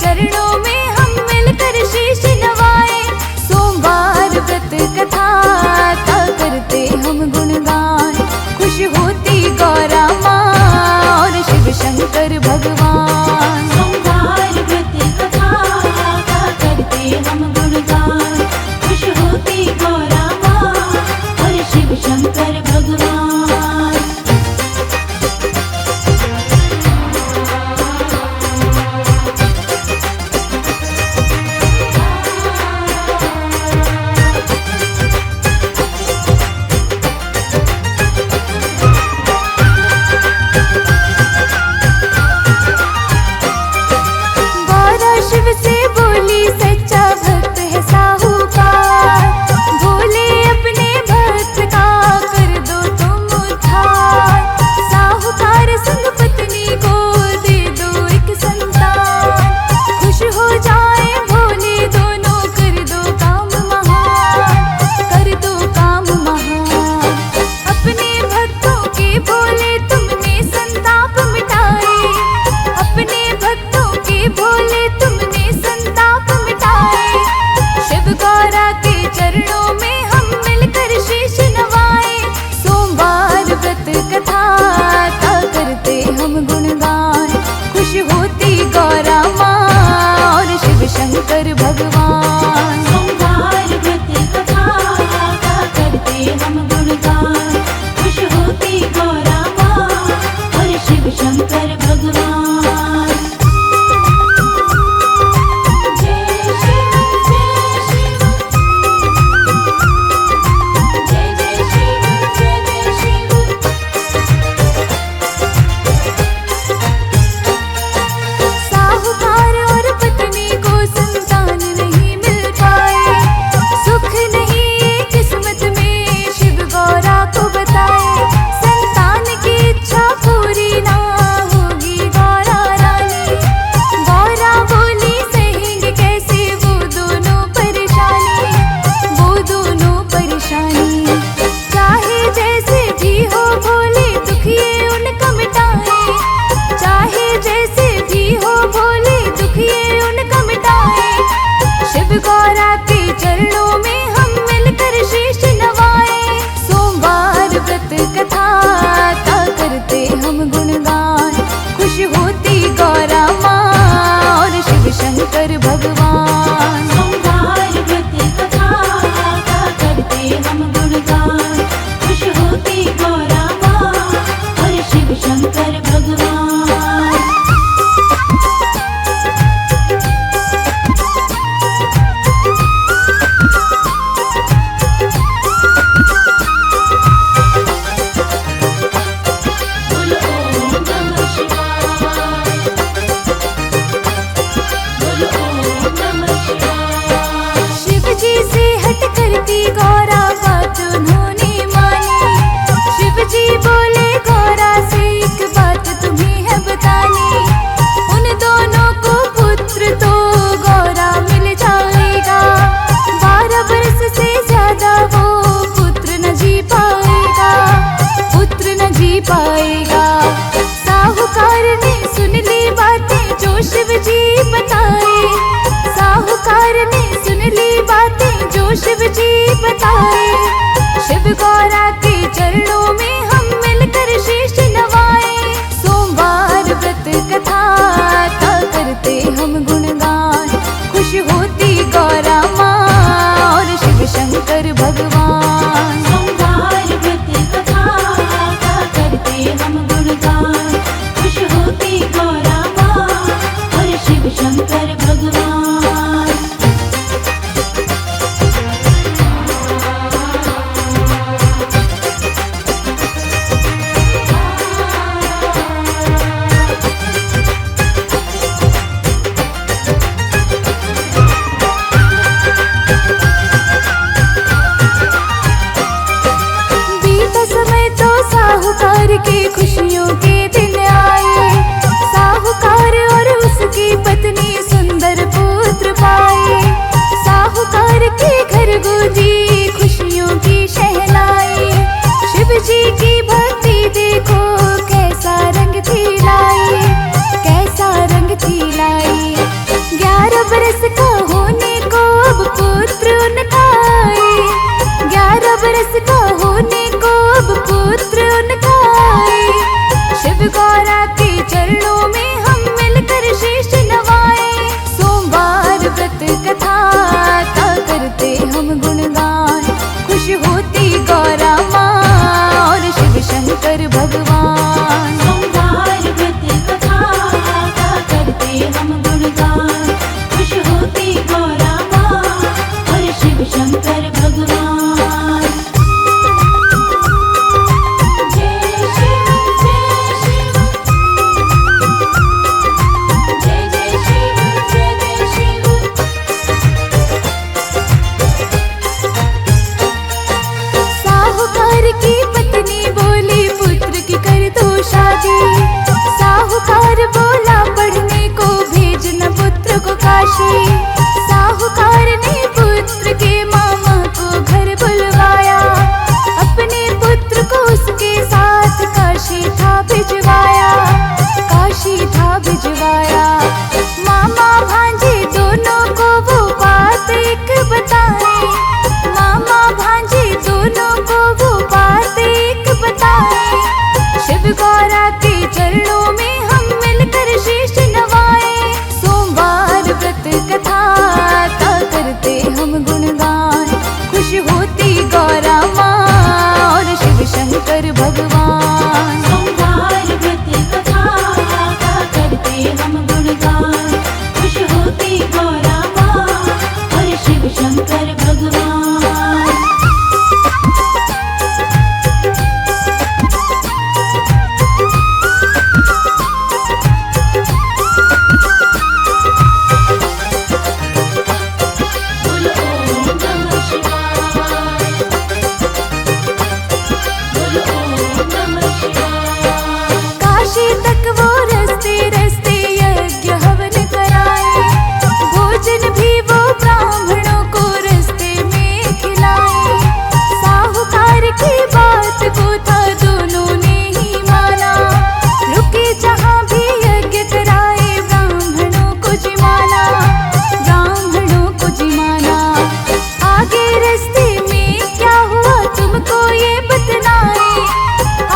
चरणों में हम मिलकर शीश नवाए। सोमवार व्रत कथा का करते हम गुणगान, खुश होती गौरा माँ और शिव शंकर भगवान। सोमवार व्रत कथा का करते हम गुणगान, खुश होती गौरा माँ और शिव शंकर भगवान। शिव से बोली सच्चा भक्त है साहूकार, बोले अपने भक्त का कर दो तुम उद्धार। साहूकार संग पत्नी को दे दो एक संतान, खुश हो जाए भोले दोनों कर दो काम महान, कर दो काम महान। अपने भक्तों के भोले तुमने संताप मिटाए, अपने भक्तों के भोले तुमने संताप मिटाए। शिव गौरा के चरणों में हम मिलकर शीश नवाए। सोमवार व्रत कथा का करते हम गुणगान, खुश होती गौरा माँ और शिव शंकर भगवान। सोमवार व्रत कथा का करते हम गुणगान, खुश होती गौरा माँ और शिव शंकर भगवान। साहूकार और पत्नी को संतान नहीं मिल पाए, सुख नहीं किस्मत में शिव गौरा को बताए। संतान की इच्छा पूरी ना होगी गौरा रानी, गौरा बोली सहेंगे कैसे वो दोनों परेशानी, वो दोनों परेशानी। चाहे जैसे भी हो भोले दुखिए उनका मिटाए, चाहे जैसे भी हो भोले दुखिए उनका मिटाए। शिव गौरा के चरणों में हम मिलकर शीश नवाए। सोमवार व्रत कथा का करते हम गुणगान, खुश होती गौरा माँ और शिव शंकर भगवान। सोमवार व्रत कथा का करते हम गुणगान, खुश होती गौरा माँ और शिव शंकर भगवान। बोलो ओम नमः शिवाय, बोलो ओम नमः शिवाय। शिव जी से हट करती गौरा बात उन्होंने मानी। शिव जी बोले गौरा से एक बात तुम्हें है बतानी, उन दोनों को पुत्र तो गौरा मिल जाएगा, 12 वर्ष से ज्यादा वो पुत्र न जी पाएगा, पुत्र न जी पाएगा। साहूकार ने सुन ली बातें जो शिव जी बताए, साहूकार ने सुन ली बातें जो शिव जी बताए। शिव गौरा के चरणों में हम मिलकर शीश नवाए। सोमवार व्रत कथा का करते हम गुणगान, खुश होती गौरा माँ और शिव शंकर भगवान। सोमवार व्रत कथा का करते हम गुणगान, खुश होती गौरा माँ और शिव शंकर भगवान। बीता समय तो साहूकार के खुशियों के शादी। साहूकार बोला पढ़ने को भेजना पुत्र को काशी। साहूकार ने पुत्र के मामा को घर बुलवाया, अपने पुत्र को उसके साथ काशी था भिजवाया, काशी था भिजवाया। मामा भांजे दोनों को वो बात एक बताए, मामा भांजे दोनों को वो बात एक बताए। शिव गौरा के चरणों में हम मिलकर शीश नवाए। सोमवार व्रत कथा का करते हम गुणगान, खुश होती गौरा माँ और शिव शंकर भगवान। सोमवार व्रत कथा का करते हम गुणगान, खुश होती गौरा माँ और शिव शंकर भगवान। बोलो ओम नमः शिवाय, बोलो ओम नमः शिवाय। काशी तक वो रस्ते रस्ते यज्ञ हवन कराए, भोजन भी वो ब्राह्मणों को रस्ते में खिलाए। साहूकार की बात को था दोनों ने ही माना, रुके जहाँ भी यज्ञ कराए ब्राह्मणों को जिमाना, ब्राह्मणों को जिमाना। आगे रस्ते में क्या हुआ तुमको ये बतलाए,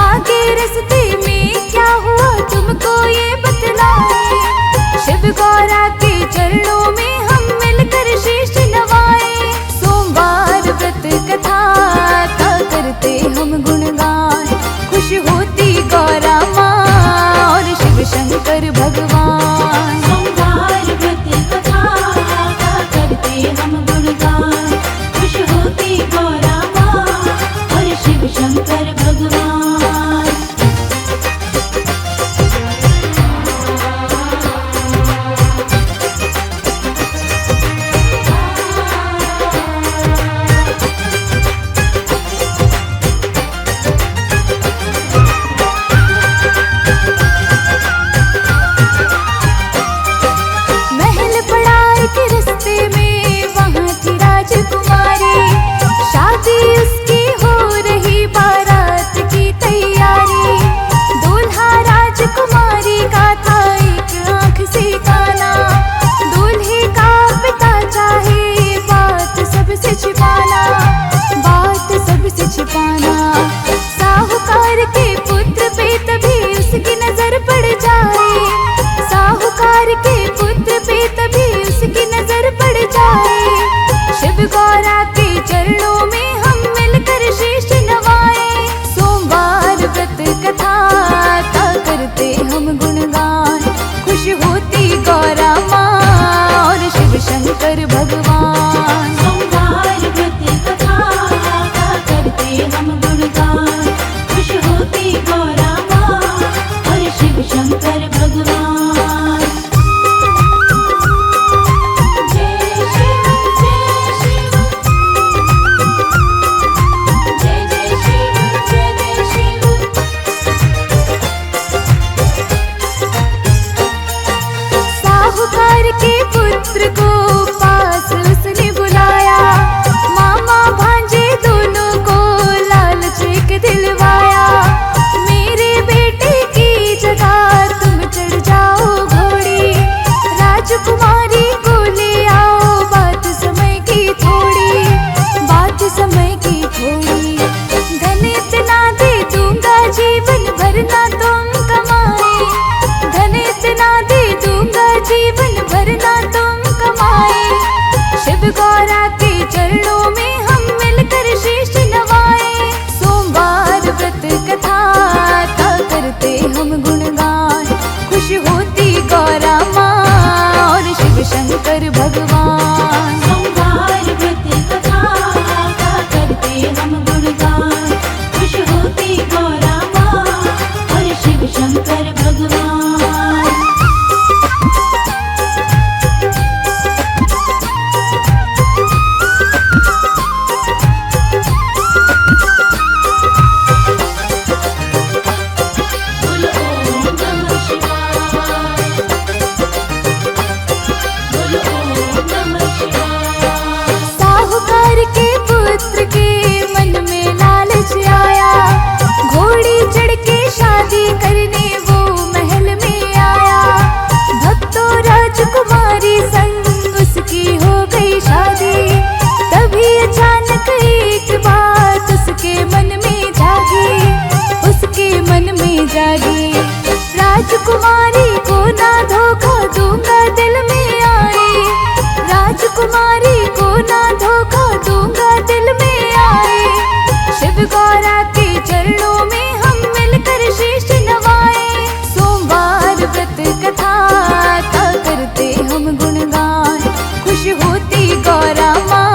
आगे रस्ते में क्या हुआ तुमको ये बतलाए। शिव गौरा के चरणों में हम मिलकर शीश नवाए। सोमवार व्रत कथा का करते हम गुणगान, खुश होती गौरा माँ और शिव शंकर भगवान। सोमवार व्रत कथा का करते हम गुणगान, खुश होती गौरा माँ और शिव शंकर भगवान। महल पड़ा एक रस्ते में, वहाँ थी राजकुमारी। शादी उसकी हो रही, बारात की तैयारी। दूल्हा राजकुमारी का था एक आँख से काना, दूल्हे का पिता चाहे बात सबसे छिपाना, बात सबसे छिपाना। साहूकार के पुत्र पे तभी उसकी नजर पड़ जाए, साहूकार के पुत्र पे तभी उसकी नजर पड़ जाए। शिव गौरा के चरणों में हम मिलकर शीश नवाए। सोमवार व्रत कथा का करते हम गुणगान, खुश होती गौरा माँ और शिव शंकर भगवान। सोमवार व्रत कथा का करते हम गुणगान, खुश होती गौरा माँ और शिव शंकर भगवान। जय शिव जय शिव, जय जय शिव जय जय शिव। जागी। राजकुमारी को ना धोखा दूंगा दिल में आए, राजकुमारी को ना धोखा दूंगा दिल में आए। शिव गौरा के चरणों में हम मिलकर शीश नवाए। सोमवार व्रत कथा का करते हम गुणगान, खुश होती गौरा माँ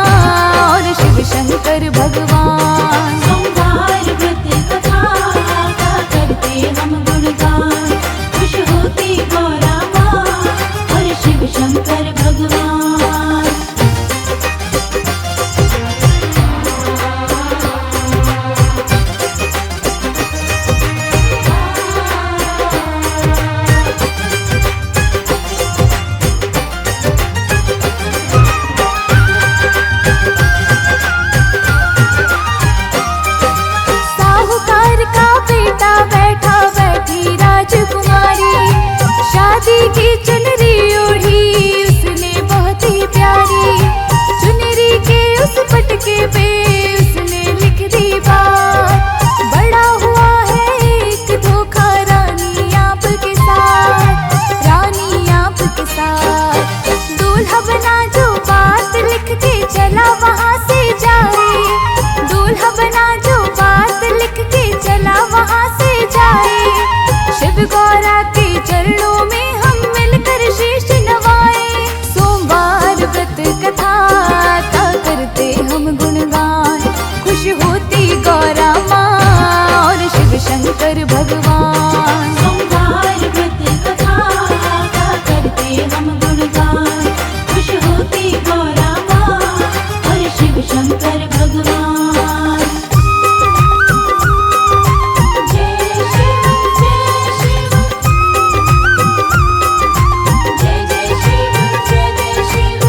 और शिव शंकर भगवान। सोमवार व्रत कथा का करते हम गुणगान, खुश होती गौरा माँ और शिव शंकर भगवान। साहूकार का बेटा बैठा बैठी राजकुमारी, शादी की चुनरी ओढ़ी उसने बहुत ही प्यारी। चुनरी के उस पटके पे उसने लिख दी बात, बड़ा हुआ है एक धोखा रानी आपके साथ, रानी आपके साथ। दूल्हा बना जो बात लिख के चला वहाँ से जाए, दूल्हा बना जो बात लिख के चला वहाँ से जाए। शिव गौरा के चरणों में हम मिलकर शीश नवाए। सोमवार व्रत कथा का करते हम गुणगान, खुश होती गौरा माँ और शिव शंकर भगवान। सोमवार व्रत कथा का करते हम गुणगान, खुश होती गौरा माँ और शिव शंकर भगवान। जय शिव जय शिव, जय जय शिव जय जय शिव।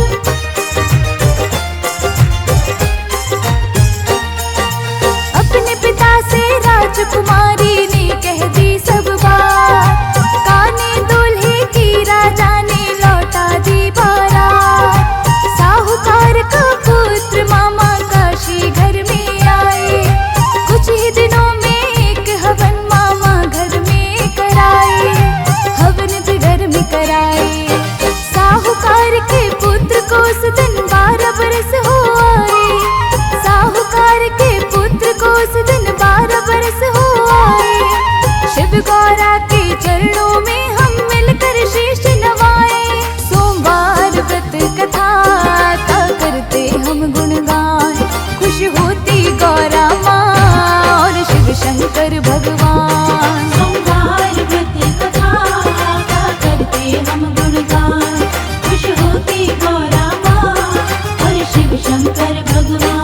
अपने पिता से राजकुमारी ने कह दी सब बात, काने दूल्हे की राजा ने लौटा दी बारात। साहूकार का पुत्र मामा काशी घर में आए, कुछ ही दिनों में एक हवन मामा घर में कराए, हवन भी घर में कराए। साहूकार के पुत्र को उस दिन 12 बरस हो आए, साहूकार के पुत्र को उस दिन 12 बरस हो आए। शिव गौरा के चरणों में हम मिलकर शीश नवाए। सोमवार व्रत कथा का करते हम गुणगान, खुश होती गौरा माँ और शिव शंकर भगवान। सोमवार व्रत कथा का करते हम गुणगान, खुश होती गौरा माँ और शिव शंकर भगवान।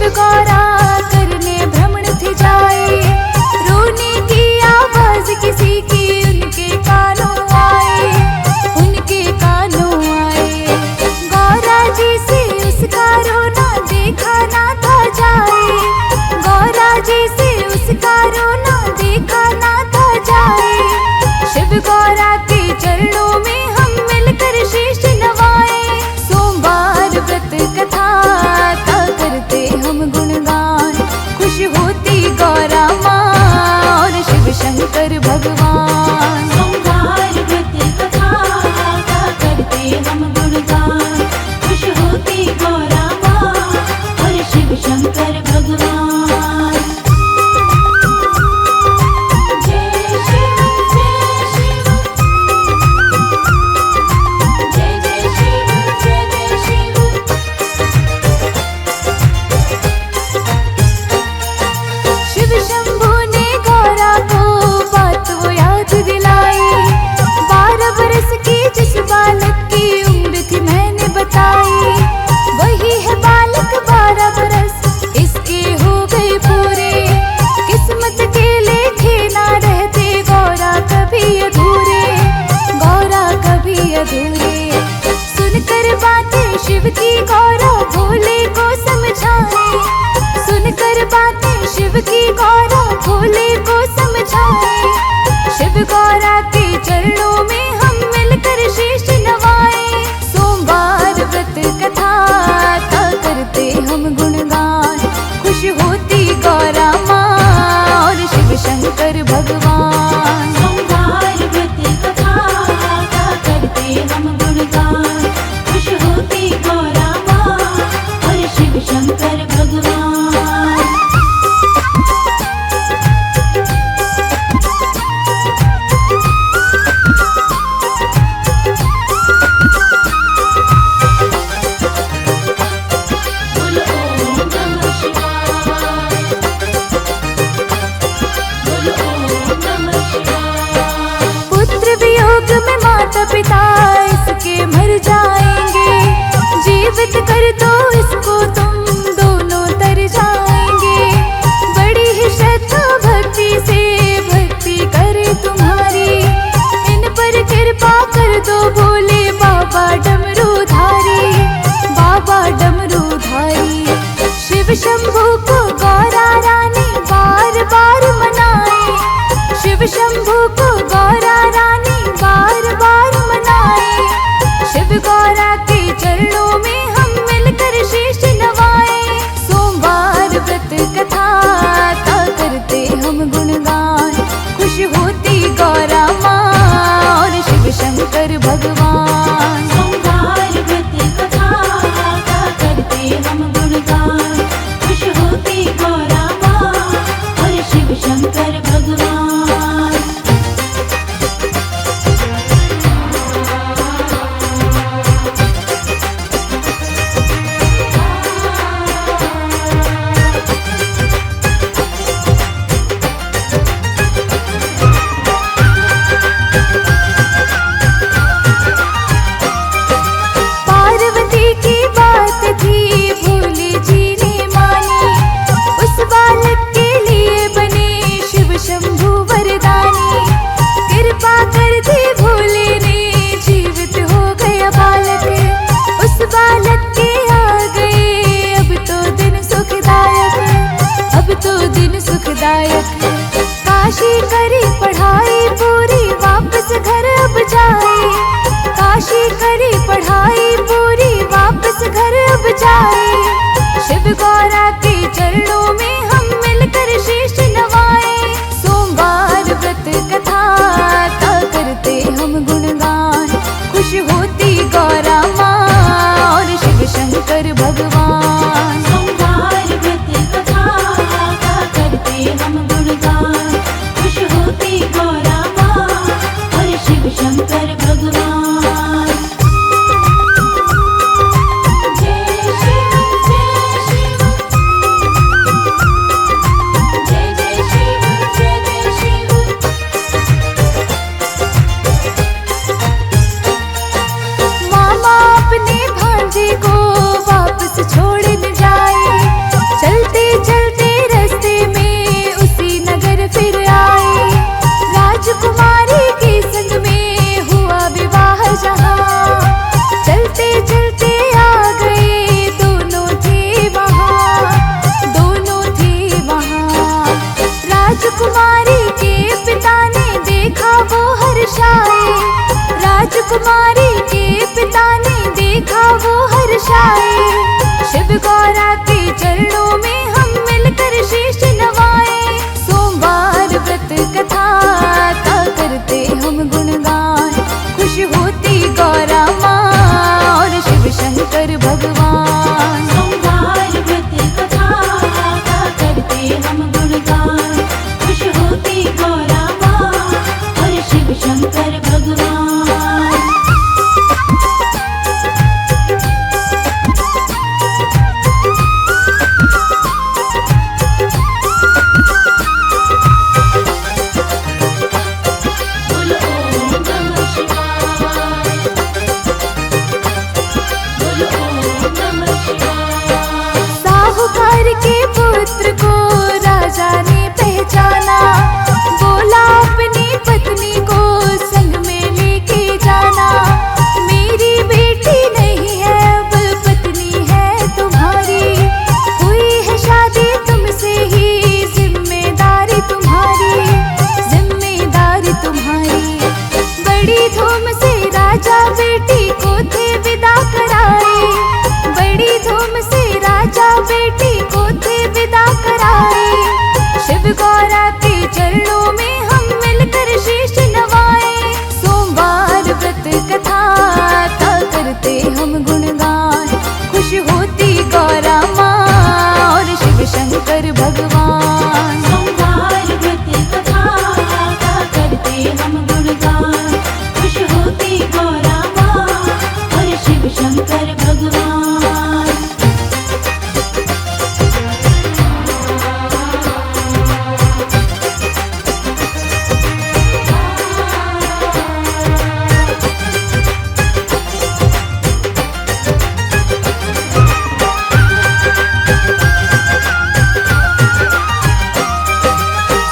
शिव गौरा करने भ्रमण थे जाए, रोने की आवाज किसी की उनके कानों आए, उनके कानों आए। गौरा जी से उसका रोना देखा ना था जाए, गौरा जी से उसका रोना देखा ना था जाए। शिव गौरा के चरणों में हम मिलकर शीश नवाए, सोमवार व्रत कथा का करते हम गुणगान, खुश होती गौरा माँ और शिव शंकर भगवान। सोमवार व्रत कथा का करते हम गुणगान, खुश होती गौरा माँ और शिव शंकर भगवान। जय शिव जय शिव, जय जय शिव जय जय शिव। शिव शंभू ने गौरा को बात वो याद दिलाई, 12 बरस की जिस बालक की उम्र थी मैंने बताई, वही है बालक 12 बरस इसके हो गए पूरे। किस्मत के लेखे ना रहते गौरा कभी अधूरे, गौरा कभी अधूरे। सुनकर बातें शिव की गौरा भोले को समझाए, सुनकर बातें शिव की गौरा भोले को समझाए। शिव गौरा के चरणों में हम मिलकर शीश नवाए, सोमवार व्रत कथा का करते हम गुणगान, खुश होती गौरा माँ और शिव शंकर भगवान। सोमवार व्रत कथा का करते हम गुणगान, खुश होती गौरा माँ और शिव शंकर भगवान। बोलो ओम नमः शिवाय, बोलो ओम नमः शिवाय। पुत्र वियोग में माता पिता इसके मर जाएंगे, जीवित कर दो इसको तुम दोनों तर जाएंगे। बड़ी ही श्रद्धा भक्ति से भक्ति करे तुम्हारी, इन पर कृपा कर दो भोले बाबा डमरूधारी, बाबा डमरूधारी। शिव शंभू को गौरा रानी बार बार मनाए, शिव शंभू को गौरा रानी बार बार मनाए। शिव गौरा के चरणों में हम मिलकर शीश नवाए, सोमवार व्रत कथा का करते हम गुणगान, खुश होती गौरा माँ और शिव शंकर भगवान। सोमवार व्रत कथा का करते हम गुणगान, खुश होती गौरा माँ और शिव शंकर भगवान। जाए। शिव गौरा के चरणों में हम मिलकर शीश नवाए। सोमवार व्रत कथा का करते हम गुणगान, खुश होती गौरा माँ और शिव शंकर भगवान। सोमवार व्रत कथा का करते हम गुणगान, खुश होती गौरा माँ और शिव शंकर भगवान। बोलो ओम नमः शिवाय, बोलो ओम नमः शिवाय। साहूकार के पुत्र को राजा ने पहचाना, बोला अपनी पत्नी को संग में लेके जाना। मेरी बेटी नहीं है अब पत्नी है तुम्हारी, हुई है शादी तुमसे ही जिम्मेदारी तुम्हारी, जिम्मेदारी तुम्हारी। बड़ी धूम से राजा बेटी को थे विदा कराए, बड़ी धूम से राजा बेटी को थे विदा कराए। शिव गौरा के चरणों में हम मिलकर शीश नवाए। सोमवार व्रत कथा का करते हम गुणगान, खुश होती गौरा माँ और शिव शंकर भगवान। सोमवार व्रत कथा का करते हम गुणगान, खुश होती गौरा माँ और शिव शंकर भगवान।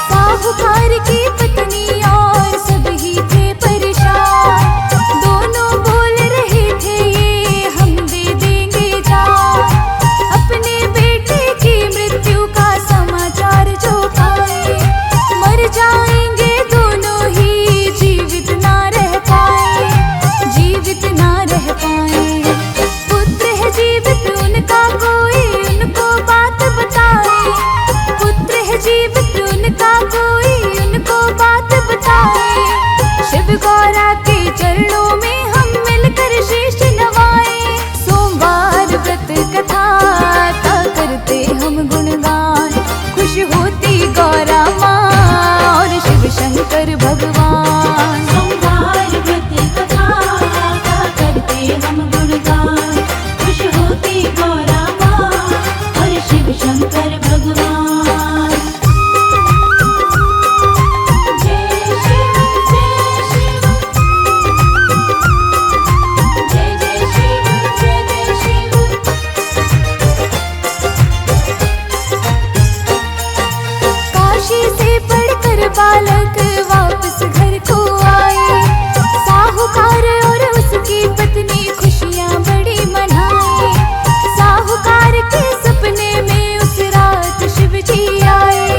साहूकार की पत्नी और सब ही थे परेशान, दोनों बोल रहे थे ये हम दे देंगे जान। अपने बेटे की मृत्यु का समाचार जो पाए, मर जाएंगे दोनों ही, जीवित ना रह पाए, जीवित ना रह पाए। पुत्र है जीवित उनका कोई उनको बात बताए, पुत्र है जीवित उनका कोई उनको बात बताए। शिव गौरा के चरणों में हम मिलकर शीश नवाए। सोमवार व्रत कथा का करते हम गुणगान, खुश होती गौरा माँ और शिव शंकर भगवान। सोमवार व्रत कथा का करते हम गुणगान, खुश होती गौरा माँ और शिव शंकर भगवान। जय शिव जय शिव, जय जय शिव जय जय शिव। काशी से पढ़कर बालक वापस घर को आए। साहूकार और उसकी पत्नी खुशियां बड़ी मनाए। साहूकार के सपने में उस रात शिव जी आए।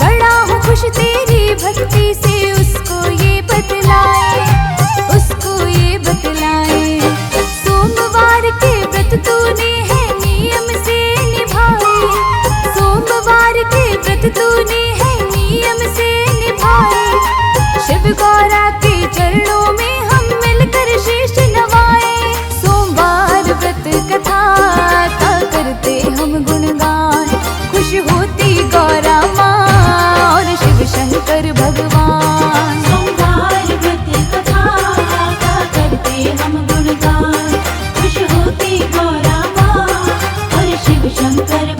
बड़ा हूँ खुश तेरी भक्ति से उसको ये बतलाए, उसको ये बतलाए। सोमवार के व्रत तूने है नियम से निभाए, सोमवार के व्रत तूने है नियम से निभाए। शिव गौरा के चरणों में हम मिलकर शीश नवाए। सोमवार व्रत कथा का करते हम गुणगान, खुश होती गौरा माँ और शिव शंकर भगवान। सोमवार व्रत कथा का करते हम गुणगान, खुश होती गौरा माँ और शिव शंकर